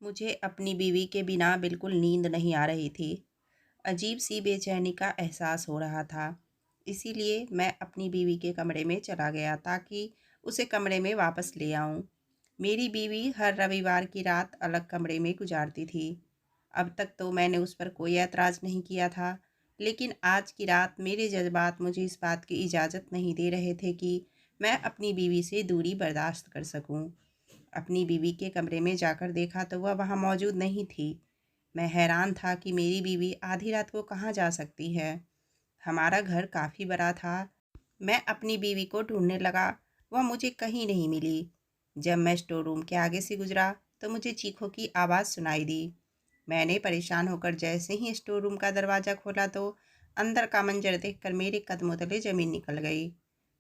मुझे अपनी बीवी के बिना बिल्कुल नींद नहीं आ रही थी। अजीब-सी बेचैनी का एहसास हो रहा था। इसीलिए मैं अपनी बीवी के कमरे में चला गया ताकि उसे कमरे में वापस ले आऊँ। मेरी बीवी हर रविवार की रात अलग कमरे में गुज़ारती थी। अब तक तो मैंने उस पर कोई ऐतराज़ नहीं किया था, लेकिन आज की रात मेरे जज़्बात मुझे इस बात की इजाज़त नहीं दे रहे थे कि मैं अपनी बीवी से दूरी बर्दाश्त कर सकूँ। अपनी बीवी के कमरे में जाकर देखा तो वह वहाँ मौजूद नहीं थी। मैं हैरान था कि मेरी बीवी आधी रात को कहाँ जा सकती है। हमारा घर काफ़ी बड़ा था। मैं अपनी बीवी को ढूंढने लगा, वह मुझे कहीं नहीं मिली। जब मैं स्टोर रूम के आगे से गुजरा तो मुझे चीखों की आवाज़ सुनाई दी। मैंने परेशान होकर जैसे ही स्टोर रूम का दरवाज़ा खोला तो अंदर का मंजर देखकर मेरे कदमों तले ज़मीन निकल गई।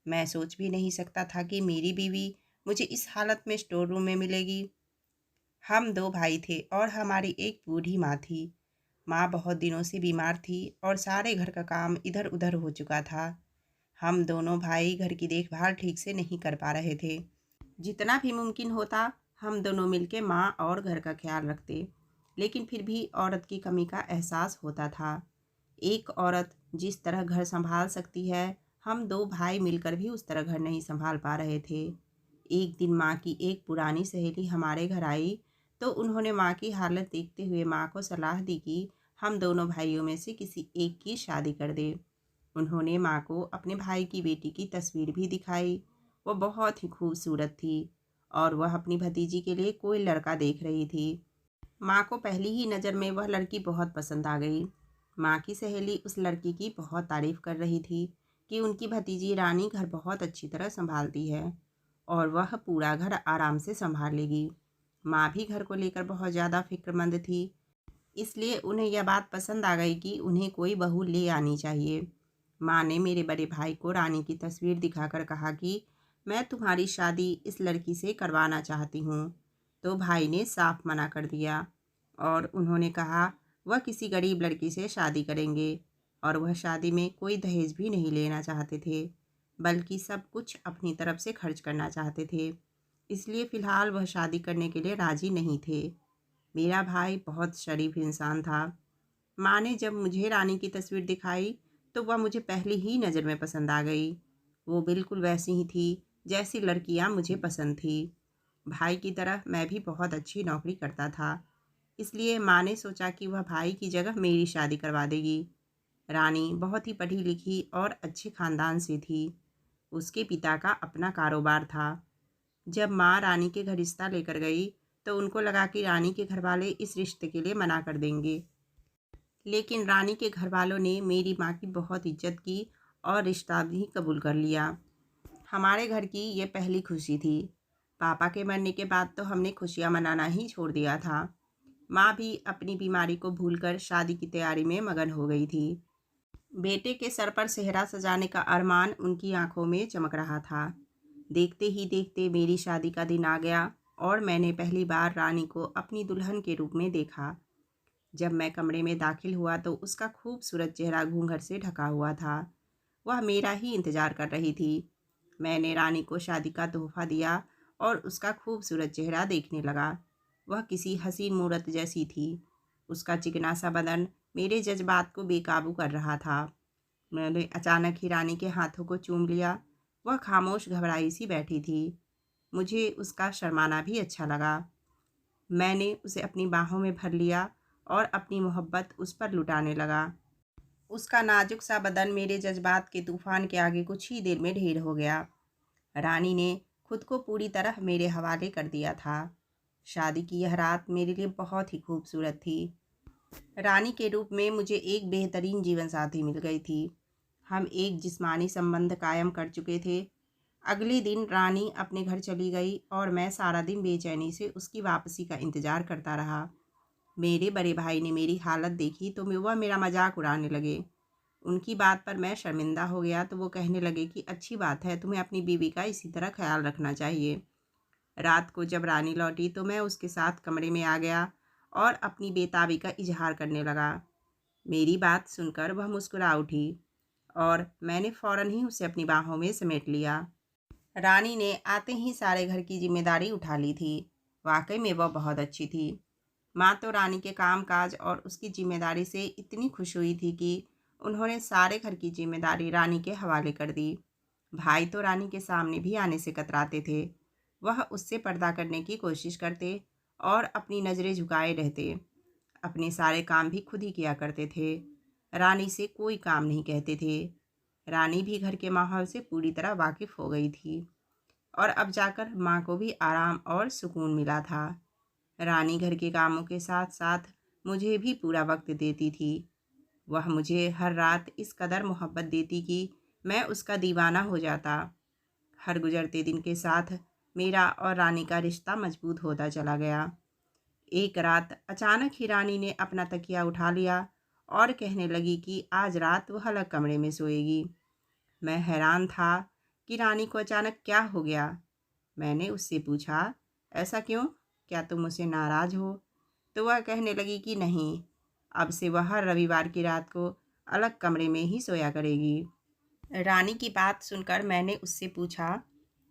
मैं सोच भी नहीं सकता था कि मेरी बीवी मुझे इस हालत में स्टोर रूम में मिलेगी। हम 2 भाई थे और हमारी एक बूढ़ी माँ थी। माँ बहुत दिनों से बीमार थी और सारे घर का काम इधर-उधर हो चुका था। हम दोनों भाई घर की देखभाल ठीक से नहीं कर पा रहे थे। जितना भी मुमकिन होता, हम दोनों मिलके माँ और घर का ख्याल रखते, लेकिन फिर भी औरत की कमी का एहसास होता था। एक औरत जिस तरह घर सँभाल सकती है, हम 2 भाई मिलकर भी उस तरह घर नहीं सँभाल पा रहे थे। एक दिन माँ की एक पुरानी सहेली हमारे घर आई, तो उन्होंने माँ की हालत देखते हुए माँ को सलाह दी कि हम दोनों भाइयों में से किसी एक की शादी कर दें। उन्होंने माँ को अपने भाई की बेटी की तस्वीर भी दिखाई। वो बहुत ही खूबसूरत थी और वह अपनी भतीजी के लिए कोई लड़का देख रही थी। माँ को पहली ही नज़र में वह लड़की बहुत पसंद आ गई। माँ की सहेली उस लड़की की बहुत तारीफ़ कर रही थी कि उनकी भतीजी रानी घर बहुत अच्छी तरह संभालती है और वह पूरा घर आराम से संभाल लेगी। माँ भी घर को लेकर बहुत ज़्यादा फ़िक्रमंद थी, इसलिए उन्हें यह बात पसंद आ गई कि उन्हें कोई बहू ले आनी चाहिए। माँ ने मेरे बड़े भाई को रानी की तस्वीर दिखाकर कहा कि मैं तुम्हारी शादी इस लड़की से करवाना चाहती हूँ। तो भाई ने साफ मना कर दिया और उन्होंने कहा वह किसी गरीब लड़की से शादी करेंगे और वह शादी में कोई दहेज भी नहीं लेना चाहते थे, बल्कि सब कुछ अपनी तरफ से खर्च करना चाहते थे। इसलिए फ़िलहाल वह शादी करने के लिए राज़ी नहीं थे। मेरा भाई बहुत शरीफ इंसान था। माँ ने जब मुझे रानी की तस्वीर दिखाई तो वह मुझे पहली ही नज़र में पसंद आ गई। वो बिल्कुल वैसी ही थी जैसी लड़कियाँ मुझे पसंद थी। भाई की तरह मैं भी बहुत अच्छी नौकरी करता था, इसलिए माँ ने सोचा कि वह भाई की जगह मेरी शादी करवा देगी। रानी बहुत ही पढ़ी लिखी और अच्छे ख़ानदान से थी। उसके पिता का अपना कारोबार था। जब माँ रानी के घर रिश्ता लेकर गई तो उनको लगा कि रानी के घरवाले इस रिश्ते के लिए मना कर देंगे, लेकिन रानी के घरवालों ने मेरी माँ की बहुत इज्जत की और रिश्ता भी कबूल कर लिया। हमारे घर की ये पहली खुशी थी। पापा के मरने के बाद तो हमने खुशियाँ मनाना ही छोड़ दिया था। माँ भी अपनी बीमारी को भूलकर शादी की तैयारी में मगन हो गई थी। बेटे के सर पर सेहरा सजाने का अरमान उनकी आंखों में चमक रहा था। देखते ही देखते मेरी शादी का दिन आ गया और मैंने पहली बार रानी को अपनी दुल्हन के रूप में देखा। जब मैं कमरे में दाखिल हुआ तो उसका खूबसूरत चेहरा घूंघट से ढका हुआ था। वह मेरा ही इंतज़ार कर रही थी। मैंने रानी को शादी का तोहफ़ा दिया और उसका खूबसूरत चेहरा देखने लगा। वह किसी हसीन मूरत जैसी थी। उसका चिकना सा बदन मेरे जज्बात को बेकाबू कर रहा था। मैंने अचानक ही रानी के हाथों को चूम लिया। वह खामोश घबराई सी बैठी थी। मुझे उसका शर्माना भी अच्छा लगा। मैंने उसे अपनी बाहों में भर लिया और अपनी मोहब्बत उस पर लुटाने लगा। उसका नाजुक सा बदन मेरे जज्बात के तूफान के आगे कुछ ही देर में ढेर हो गया। रानी ने खुद को पूरी तरह मेरे हवाले कर दिया था। शादी की यह रात मेरे लिए बहुत ही खूबसूरत थी। रानी के रूप में मुझे एक बेहतरीन जीवन साथी मिल गई थी। हम एक जिस्मानी संबंध कायम कर चुके थे। अगले दिन रानी अपने घर चली गई और मैं सारा दिन बेचैनी से उसकी वापसी का इंतज़ार करता रहा। मेरे बड़े भाई ने मेरी हालत देखी तो वह मेरा मजाक उड़ाने लगे। उनकी बात पर मैं शर्मिंदा हो गया तो वो कहने लगे कि अच्छी बात है, तुम्हें अपनी बीवी का इसी तरह ख्याल रखना चाहिए। रात को जब रानी लौटी तो मैं उसके साथ कमरे में आ गया और अपनी बेताबी का इजहार करने लगा। मेरी बात सुनकर वह मुस्कुरा उठी और मैंने फ़ौरन ही उसे अपनी बाहों में समेट लिया। रानी ने आते ही सारे घर की जिम्मेदारी उठा ली थी। वाकई में वह बहुत अच्छी थी। माँ तो रानी के काम-काज और उसकी ज़िम्मेदारी से इतनी खुश हुई थी कि उन्होंने सारे घर की ज़िम्मेदारी रानी के हवाले कर दी। भाई तो रानी के सामने भी आने से कतराते थे। वह उससे पर्दा करने की कोशिश करते और अपनी नज़रें झुकाए रहते। अपने सारे काम भी खुद ही किया करते थे। रानी से कोई काम नहीं कहते थे। रानी भी घर के माहौल से पूरी तरह वाकिफ़ हो गई थी और अब जाकर माँ को भी आराम और सुकून मिला था। रानी घर के कामों के साथ-साथ मुझे भी पूरा वक़्त देती थी। वह मुझे हर रात इस कदर मोहब्बत देती कि मैं उसका दीवाना हो जाता। हर गुज़रते दिन के साथ मेरा और रानी का रिश्ता मज़बूत होता चला गया। एक रात अचानक ही रानी ने अपना तकिया उठा लिया और कहने लगी कि आज रात वह अलग कमरे में सोएगी। मैं हैरान था कि रानी को अचानक क्या हो गया। मैंने उससे पूछा, ऐसा क्यों? क्या तुम मुझसे नाराज़ हो? तो वह कहने लगी कि नहीं, अब से वह हर रविवार की रात को अलग कमरे में ही सोया करेगी। रानी की बात सुनकर मैंने उससे पूछा,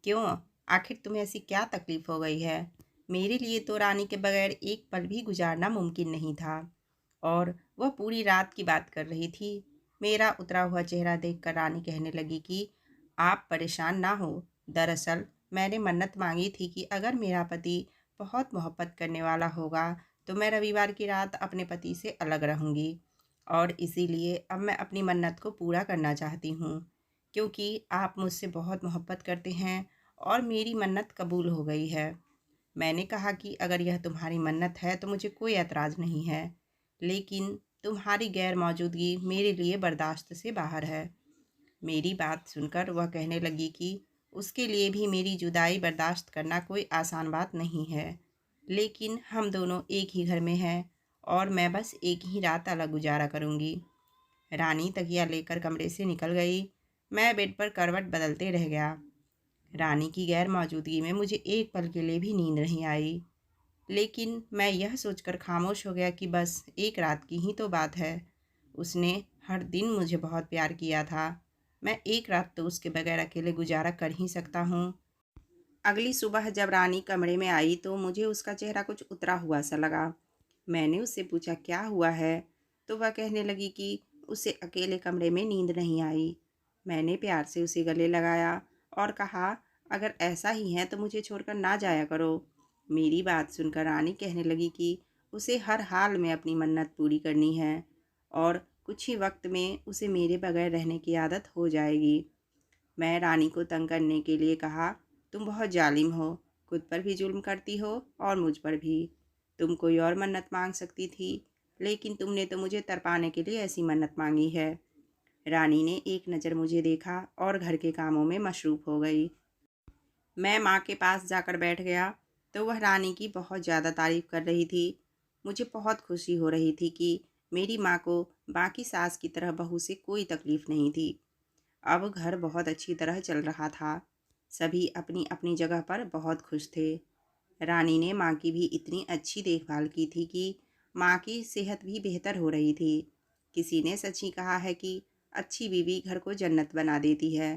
क्यों? आखिर तुम्हें ऐसी क्या तकलीफ़ हो गई है? मेरे लिए तो रानी के बगैर एक पल भी गुजारना मुमकिन नहीं था। और वह पूरी रात की बात कर रही थी। मेरा उतरा हुआ चेहरा देखकर रानी कहने लगी कि आप परेशान ना हो। दरअसल मैंने मन्नत मांगी थी कि अगर मेरा पति बहुत मोहब्बत करने वाला होगा तो मैं रविवार की रात अपने पति से अलग रहूँगी। और इसीलिए अब मैं अपनी मन्नत को पूरा करना चाहती हूँ, क्योंकि आप मुझसे बहुत मोहब्बत करते हैं और मेरी मन्नत कबूल हो गई है। मैंने कहा कि अगर यह तुम्हारी मन्नत है तो मुझे कोई एतराज़ नहीं है, लेकिन तुम्हारी गैर मौजूदगी मेरे लिए बर्दाश्त से बाहर है। मेरी बात सुनकर वह कहने लगी कि उसके लिए भी मेरी जुदाई बर्दाश्त करना कोई आसान बात नहीं है, लेकिन हम दोनों एक ही घर में हैं और मैं बस एक ही रात अलग गुजारा करूँगी। रानी तकिया लेकर कमरे से निकल गई। मैं बेड पर करवट बदलते रह गया। रानी की गैर मौजूदगी में मुझे एक पल के लिए भी नींद नहीं आई, लेकिन मैं यह सोचकर खामोश हो गया कि बस एक रात की ही तो बात है। उसने हर दिन मुझे बहुत प्यार किया था। मैं एक रात तो उसके बगैर अकेले गुजारा कर ही सकता हूँ। अगली सुबह जब रानी कमरे में आई तो मुझे उसका चेहरा कुछ उतरा हुआ सा लगा। मैंने उससे पूछा, क्या हुआ है? तो वह कहने लगी कि उसे अकेले कमरे में नींद नहीं आई। मैंने प्यार से उसे गले लगाया और कहा, अगर ऐसा ही है तो मुझे छोड़कर ना जाया करो। मेरी बात सुनकर रानी कहने लगी कि उसे हर हाल में अपनी मन्नत पूरी करनी है और कुछ ही वक्त में उसे मेरे बगैर रहने की आदत हो जाएगी। मैं रानी को तंग करने के लिए कहा, तुम बहुत जालिम हो, खुद पर भी जुल्म करती हो और मुझ पर भी। तुम कोई और मन्नत मांग सकती थी, लेकिन तुमने तो मुझे तरपाने के लिए ऐसी मन्नत मांगी है। रानी ने एक नज़र मुझे देखा और घर के कामों में मशरूफ़ हो गई। मैं माँ के पास जाकर बैठ गया तो वह रानी की बहुत ज़्यादा तारीफ़ कर रही थी। मुझे बहुत खुशी हो रही थी कि मेरी माँ को बाकी सास की तरह बहू से कोई तकलीफ़ नहीं थी। अब घर बहुत अच्छी तरह चल रहा था। सभी अपनी अपनी जगह पर बहुत खुश थे। रानी ने माँ की भी इतनी अच्छी देखभाल की थी कि माँ की सेहत भी बेहतर हो रही थी। किसी ने सच ही कहा है कि अच्छी बीवी घर को जन्नत बना देती है।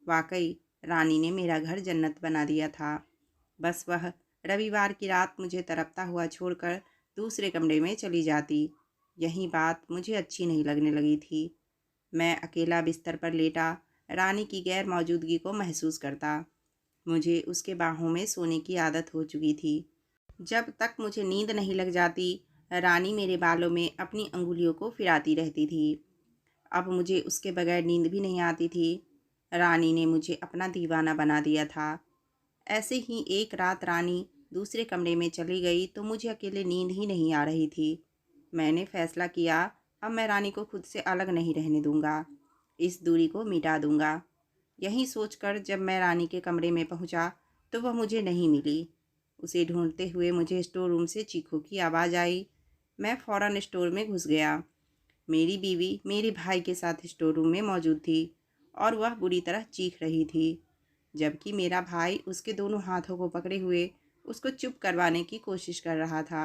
वाकई रानी ने मेरा घर जन्नत बना दिया था। बस वह रविवार की रात मुझे तड़पता हुआ छोड़कर दूसरे कमरे में चली जाती। यही बात मुझे अच्छी नहीं लगने लगी थी। मैं अकेला बिस्तर पर लेटा रानी की गैर मौजूदगी को महसूस करता। मुझे उसके बाहों में सोने की आदत हो चुकी थी। जब तक मुझे नींद नहीं लग जाती, रानी मेरे बालों में अपनी अंगुलियों को फिराती रहती थी। अब मुझे उसके बगैर नींद भी नहीं आती थी। रानी ने मुझे अपना दीवाना बना दिया था। ऐसे ही एक रात रानी दूसरे कमरे में चली गई तो मुझे अकेले नींद ही नहीं आ रही थी। मैंने फैसला किया, अब मैं रानी को खुद से अलग नहीं रहने दूंगा। इस दूरी को मिटा दूंगा। यही सोचकर जब मैं रानी के कमरे में पहुंचा तो वह मुझे नहीं मिली। उसे ढूंढते हुए मुझे स्टोर रूम से चीखों की आवाज़ आई। मैं फ़ौरन स्टोर में घुस गया। मेरी बीवी मेरे भाई के साथ स्टोर रूम में मौजूद थी और वह बुरी तरह चीख रही थी, जबकि मेरा भाई उसके दोनों हाथों को पकड़े हुए उसको चुप करवाने की कोशिश कर रहा था।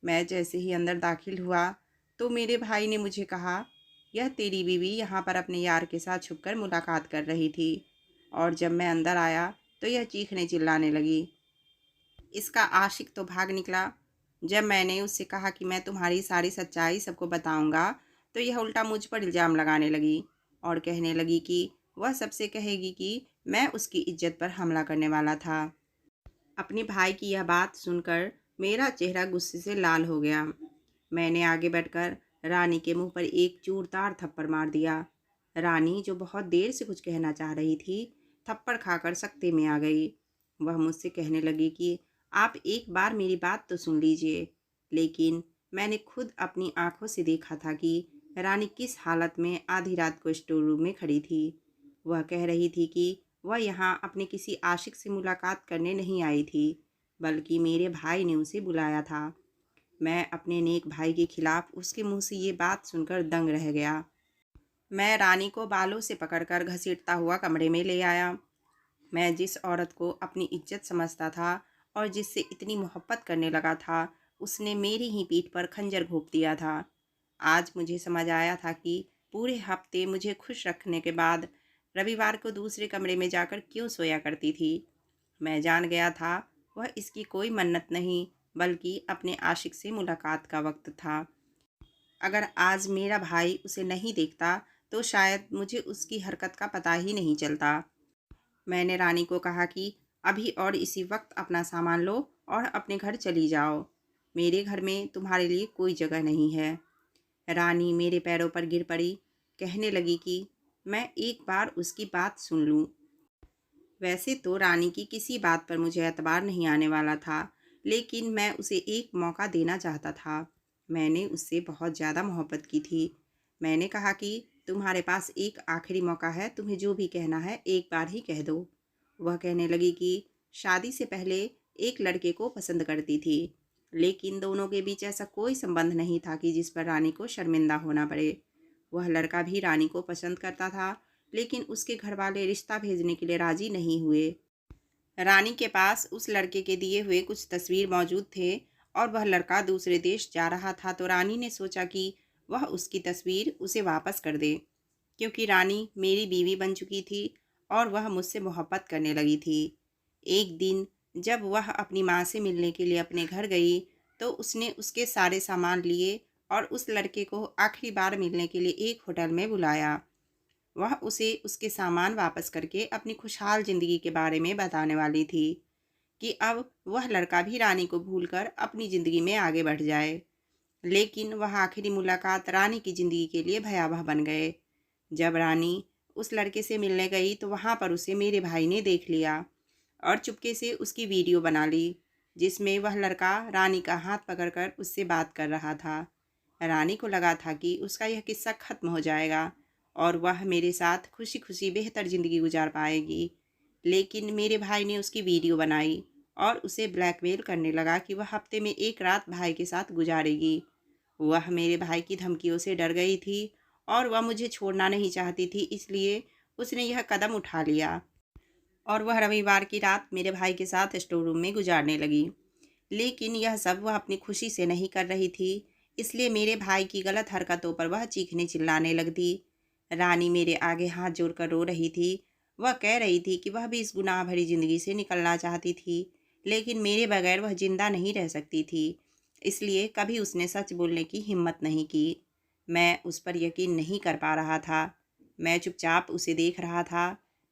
मैं जैसे ही अंदर दाखिल हुआ तो मेरे भाई ने मुझे कहा, यह तेरी बीवी यहाँ पर अपने यार के साथ छुपकर मुलाकात कर रही थी और जब मैं अंदर आया तो यह चीखने चिल्लाने लगी। इसका आशिक तो भाग निकला। जब मैंने उससे कहा कि मैं तुम्हारी सारी सच्चाई सबको बताऊंगा, तो यह उल्टा मुझ पर इल्ज़ाम लगाने लगी और कहने लगी कि वह सबसे कहेगी कि मैं उसकी इज्जत पर हमला करने वाला था। अपने भाई की यह बात सुनकर मेरा चेहरा गुस्से से लाल हो गया। मैंने आगे बढ़कर रानी के मुंह पर एक जोरदार थप्पड़ मार दिया। रानी, जो बहुत देर से कुछ कहना चाह रही थी, थप्पड़ खाकर सकते में आ गई। वह मुझसे कहने लगी कि आप एक बार मेरी बात तो सुन लीजिए। लेकिन मैंने खुद अपनी आंखों से देखा था कि रानी किस हालत में आधी रात को स्टोर रूम में खड़ी थी। वह कह रही थी कि वह यहाँ अपने किसी आशिक से मुलाकात करने नहीं आई थी, बल्कि मेरे भाई ने उसे बुलाया था। मैं अपने नेक भाई के खिलाफ उसके मुंह से ये बात सुनकर दंग रह गया। मैं रानी को बालों से पकड़कर घसीटता हुआ कमरे में ले आया। मैं जिस औरत को अपनी इज्जत समझता था और जिससे इतनी मोहब्बत करने लगा था, उसने मेरी ही पीठ पर खंजर घोंप दिया था। आज मुझे समझ आया था कि पूरे हफ्ते मुझे खुश रखने के बाद रविवार को दूसरे कमरे में जाकर क्यों सोया करती थी। मैं जान गया था वह इसकी कोई मन्नत नहीं, बल्कि अपने आशिक से मुलाकात का वक्त था। अगर आज मेरा भाई उसे नहीं देखता, तो शायद मुझे उसकी हरकत का पता ही नहीं चलता। मैंने रानी को कहा कि अभी और इसी वक्त अपना सामान लो और अपने घर चली जाओ। मेरे घर में तुम्हारे लिए कोई जगह नहीं है। रानी मेरे पैरों पर गिर पड़ी, कहने लगी कि मैं एक बार उसकी बात सुन लूं। वैसे तो रानी की किसी बात पर मुझे एतबार नहीं आने वाला था, लेकिन मैं उसे एक मौका देना चाहता था। मैंने उससे बहुत ज़्यादा मोहब्बत की थी। मैंने कहा कि तुम्हारे पास एक आखिरी मौका है, तुम्हें जो भी कहना है एक बार ही कह दो। वह कहने लगी कि शादी से पहले एक लड़के को पसंद करती थी, लेकिन दोनों के बीच ऐसा कोई संबंध नहीं था कि जिस पर रानी को शर्मिंदा होना पड़े। वह लड़का भी रानी को पसंद करता था, लेकिन उसके घरवाले रिश्ता भेजने के लिए राजी नहीं हुए। रानी के पास उस लड़के के दिए हुए कुछ तस्वीर मौजूद थे और वह लड़का दूसरे देश जा रहा था, तो रानी ने सोचा कि वह उसकी तस्वीर उसे वापस कर दे, क्योंकि रानी मेरी बीवी बन चुकी थी और वह मुझसे मोहब्बत करने लगी थी। एक दिन जब वह अपनी माँ से मिलने के लिए अपने घर गई, तो उसने उसके सारे सामान लिए और उस लड़के को आखिरी बार मिलने के लिए एक होटल में बुलाया। वह उसे उसके सामान वापस करके अपनी खुशहाल ज़िंदगी के बारे में बताने वाली थी कि अब वह लड़का भी रानी को भूलकर अपनी ज़िंदगी में आगे बढ़ जाए। लेकिन वह आखिरी मुलाकात रानी की ज़िंदगी के लिए भयावह बन गए। जब रानी उस लड़के से मिलने गई, तो वहाँ पर उसे मेरे भाई ने देख लिया और चुपके से उसकी वीडियो बना ली, जिसमें वह लड़का रानी का हाथ पकड़कर उससे बात कर रहा था। रानी को लगा था कि उसका यह किस्सा ख़त्म हो जाएगा और वह मेरे साथ खुशी खुशी बेहतर ज़िंदगी गुजार पाएगी। लेकिन मेरे भाई ने उसकी वीडियो बनाई और उसे ब्लैकमेल करने लगा कि वह हफ्ते में एक रात भाई के साथ गुजारेगी। वह मेरे भाई की धमकियों से डर गई थी और वह मुझे छोड़ना नहीं चाहती थी, इसलिए उसने यह कदम उठा लिया और वह रविवार की रात मेरे भाई के साथ स्टोर रूम में गुजारने लगी। लेकिन यह सब वह अपनी खुशी से नहीं कर रही थी, इसलिए मेरे भाई की गलत हरकतों पर वह चीखने चिल्लाने लगती। रानी मेरे आगे हाथ जोड़कर रो रही थी। वह कह रही थी कि वह भी इस गुनाह भरी ज़िंदगी से निकलना चाहती थी, लेकिन मेरे बगैर वह जिंदा नहीं रह सकती थी। इसलिए कभी उसने सच बोलने की हिम्मत नहीं की। मैं उस पर यकीन नहीं कर पा रहा था। मैं चुपचाप उसे देख रहा था।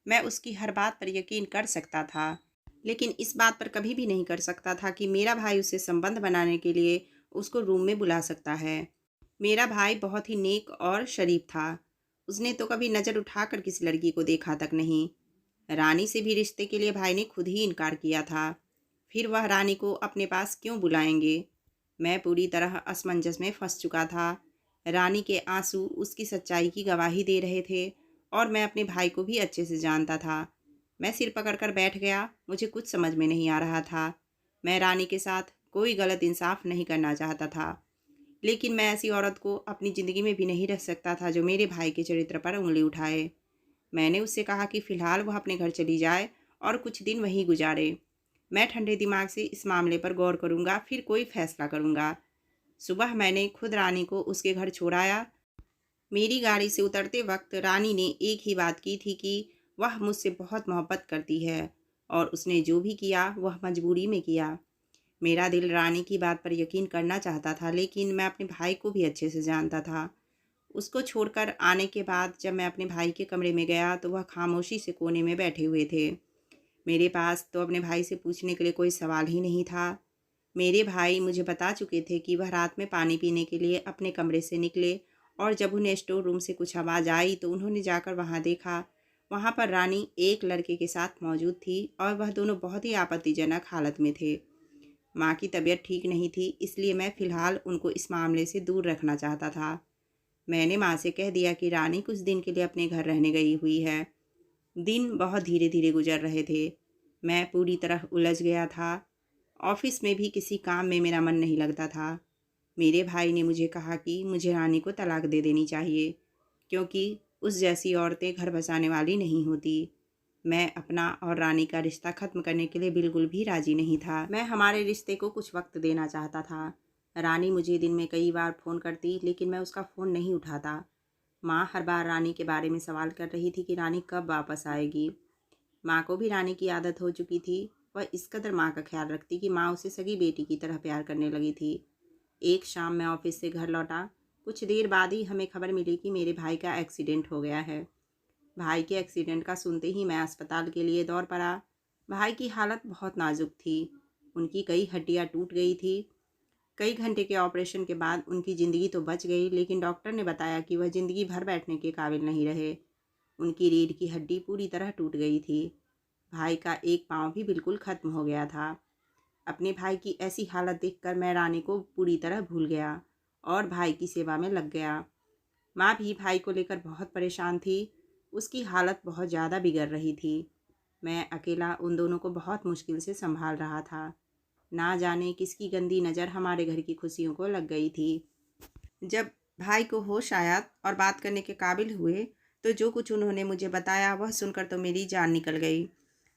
मैं उसकी हर बात पर यकीन कर सकता था, लेकिन इस बात पर कभी भी नहीं कर सकता था कि मेरा भाई उससे संबंध बनाने के लिए उसको रूम में बुला सकता है। मेरा भाई बहुत ही नेक और शरीफ था। उसने तो कभी नज़र उठाकर किसी लड़की को देखा तक नहीं। रानी से भी रिश्ते के लिए भाई ने खुद ही इनकार किया था। फिर वह रानी को अपने पास क्यों बुलाएंगे? मैं पूरी तरह असमंजस में फंस चुका था। रानी के आंसू उसकी सच्चाई की गवाही दे रहे थे और मैं अपने भाई को भी अच्छे से जानता था। मैं सिर पकड़कर बैठ गया। मुझे कुछ समझ में नहीं आ रहा था। मैं रानी के साथ कोई गलत इंसाफ नहीं करना चाहता था, लेकिन मैं ऐसी औरत को अपनी ज़िंदगी में भी नहीं रख सकता था जो मेरे भाई के चरित्र पर उंगली उठाए। मैंने उससे कहा कि फ़िलहाल वह अपने घर चली जाए और कुछ दिन वहीं गुजारे। मैं ठंडे दिमाग से इस मामले पर गौर करूँगा, फिर कोई फ़ैसला करूँगा। सुबह मैंने खुद रानी को उसके घर छोड़ाया। मेरी गाड़ी से उतरते वक्त रानी ने एक ही बात की थी कि वह मुझसे बहुत मोहब्बत करती है और उसने जो भी किया वह मजबूरी में किया। मेरा दिल रानी की बात पर यकीन करना चाहता था, लेकिन मैं अपने भाई को भी अच्छे से जानता था। उसको छोड़कर आने के बाद जब मैं अपने भाई के कमरे में गया तो वह खामोशी से कोने में बैठे हुए थे। मेरे पास तो अपने भाई से पूछने के लिए कोई सवाल ही नहीं था। मेरे भाई मुझे बता चुके थे कि वह रात में पानी पीने के लिए अपने कमरे से निकले, और जब उन्हें स्टोर रूम से कुछ आवाज़ आई तो उन्होंने जाकर वहाँ देखा। वहाँ पर रानी एक लड़के के साथ मौजूद थी और वह दोनों बहुत ही आपत्तिजनक हालत में थे। माँ की तबीयत ठीक नहीं थी, इसलिए मैं फ़िलहाल उनको इस मामले से दूर रखना चाहता था। मैंने माँ से कह दिया कि रानी कुछ दिन के लिए अपने घर रहने गई हुई है। दिन बहुत धीरे धीरे गुजर रहे थे। मैं पूरी तरह उलझ गया था। ऑफिस में भी किसी काम में मेरा मन नहीं लगता था। मेरे भाई ने मुझे कहा कि मुझे रानी को तलाक दे देनी चाहिए, क्योंकि उस जैसी औरतें घर बसाने वाली नहीं होती। मैं अपना और रानी का रिश्ता ख़त्म करने के लिए बिल्कुल भी राज़ी नहीं था। मैं हमारे रिश्ते को कुछ वक्त देना चाहता था। रानी मुझे दिन में कई बार फ़ोन करती, लेकिन मैं उसका फ़ोन नहीं उठाता। माँ हर बार रानी के बारे में सवाल कर रही थी कि रानी कब वापस आएगी। माँ को भी रानी की आदत हो चुकी थी। वह इस कदर माँ का ख्याल रखती कि माँ उसे सगी बेटी की तरह प्यार करने लगी थी। एक शाम मैं ऑफिस से घर लौटा। कुछ देर बाद ही हमें खबर मिली कि मेरे भाई का एक्सीडेंट हो गया है। भाई के एक्सीडेंट का सुनते ही मैं अस्पताल के लिए दौड़ पड़ा। भाई की हालत बहुत नाजुक थी। उनकी कई हड्डियाँ टूट गई थी। कई घंटे के ऑपरेशन के बाद उनकी ज़िंदगी तो बच गई, लेकिन डॉक्टर ने बताया कि वह ज़िंदगी भर बैठने के काबिल नहीं रहे। उनकी रीढ़ की हड्डी पूरी तरह टूट गई थी। भाई का एक पाँव भी बिल्कुल ख़त्म हो गया था। अपने भाई की ऐसी हालत देखकर मैं रानी को पूरी तरह भूल गया और भाई की सेवा में लग गया। माँ भी भाई को लेकर बहुत परेशान थी। उसकी हालत बहुत ज़्यादा बिगड़ रही थी। मैं अकेला उन दोनों को बहुत मुश्किल से संभाल रहा था। ना जाने किसकी गंदी नज़र हमारे घर की खुशियों को लग गई थी। जब भाई को होश आया और बात करने के काबिल हुए, तो जो कुछ उन्होंने मुझे बताया वह सुनकर तो मेरी जान निकल गई।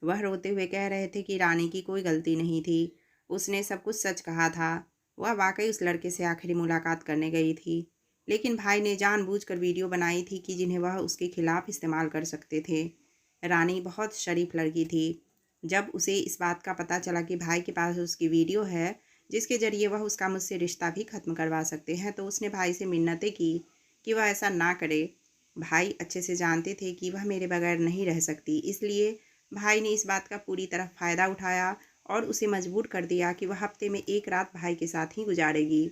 वह रोते हुए कह रहे थे कि रानी की कोई गलती नहीं थी। उसने सब कुछ सच कहा था। वह वाकई उस लड़के से आखिरी मुलाकात करने गई थी, लेकिन भाई ने जानबूझकर वीडियो बनाई थी कि जिन्हें वह उसके खिलाफ इस्तेमाल कर सकते थे। रानी बहुत शरीफ लड़की थी। जब उसे इस बात का पता चला कि भाई के पास उसकी वीडियो है जिसके ज़रिए वह उसका मुझसे रिश्ता भी ख़त्म करवा सकते हैं, तो उसने भाई से मिन्नतें की कि वह ऐसा ना करे। भाई अच्छे से जानते थे कि वह मेरे बगैर नहीं रह सकती, इसलिए भाई ने इस बात का पूरी तरह फ़ायदा उठाया और उसे मजबूर कर दिया कि वह हफ्ते में एक रात भाई के साथ ही गुजारेगी।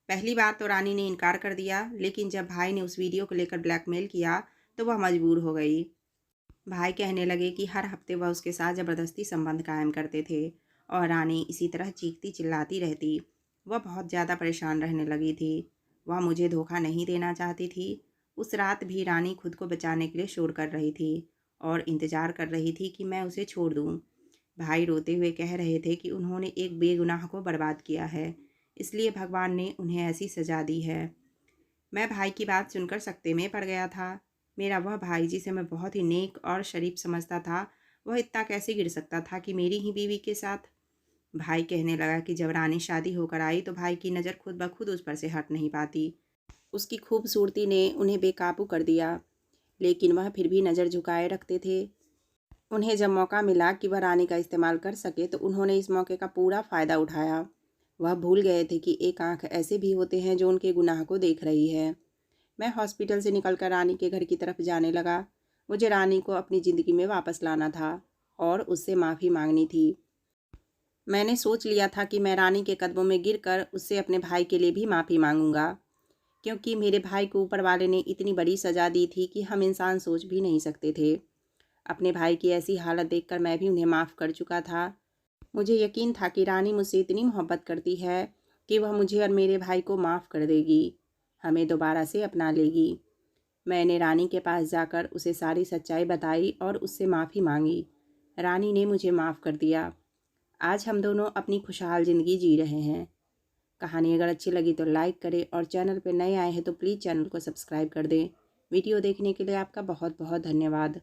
पहली बार तो रानी ने इनकार कर दिया, लेकिन जब भाई ने उस वीडियो को लेकर ब्लैकमेल किया तो वह मजबूर हो गई। भाई कहने लगे कि हर हफ्ते वह उसके साथ ज़बरदस्ती संबंध कायम करते थे और रानी इसी तरह चीखती चिल्लाती रहती। वह बहुत ज़्यादा परेशान रहने लगी थी। वह मुझे धोखा नहीं देना चाहती थी। उस रात भी रानी खुद को बचाने के लिए शोर कर रही थी और इंतज़ार कर रही थी कि मैं उसे छोड़ दूँ। भाई रोते हुए कह रहे थे कि उन्होंने एक बेगुनाह को बर्बाद किया है, इसलिए भगवान ने उन्हें ऐसी सज़ा दी है। मैं भाई की बात सुनकर सकते में पड़ गया था। मेरा वह भाई जिसे मैं बहुत ही नेक और शरीफ समझता था, वह इतना कैसे गिर सकता था कि मेरी ही बीवी के साथ। भाई कहने लगा कि जब रानी शादी होकर आई तो भाई की नज़र खुद ब खुद उस पर से हट नहीं पाती। उसकी खूबसूरती ने उन्हें बेकाबू कर दिया, लेकिन वह फिर भी नज़र झुकाए रखते थे। उन्हें जब मौका मिला कि वह रानी का इस्तेमाल कर सके तो उन्होंने इस मौके का पूरा फ़ायदा उठाया। वह भूल गए थे कि एक आंख ऐसे भी होते हैं जो उनके गुनाह को देख रही है। मैं हॉस्पिटल से निकलकर रानी के घर की तरफ जाने लगा। मुझे रानी को अपनी ज़िंदगी में वापस लाना था और उससे माफ़ी मांगनी थी। मैंने सोच लिया था कि मैं रानी के कदमों में गिरकर उससे अपने भाई के लिए भी माफ़ी मांगूंगा, क्योंकि मेरे भाई को ऊपर वाले ने इतनी बड़ी सज़ा दी थी कि हम इंसान सोच भी नहीं सकते थे। अपने भाई की ऐसी हालत देखकर मैं भी उन्हें माफ़ कर चुका था। मुझे यकीन था कि रानी मुझसे इतनी मोहब्बत करती है कि वह मुझे और मेरे भाई को माफ़ कर देगी, हमें दोबारा से अपना लेगी। मैंने रानी के पास जाकर उसे सारी सच्चाई बताई और उससे माफ़ी मांगी। रानी ने मुझे माफ़ कर दिया। आज हम दोनों अपनी खुशहाल ज़िंदगी जी रहे हैं। कहानी अगर अच्छी लगी तो लाइक करें और चैनल पर नए आए हैं तो प्लीज़ चैनल को सब्सक्राइब कर दें। वीडियो देखने के लिए आपका बहुत बहुत धन्यवाद।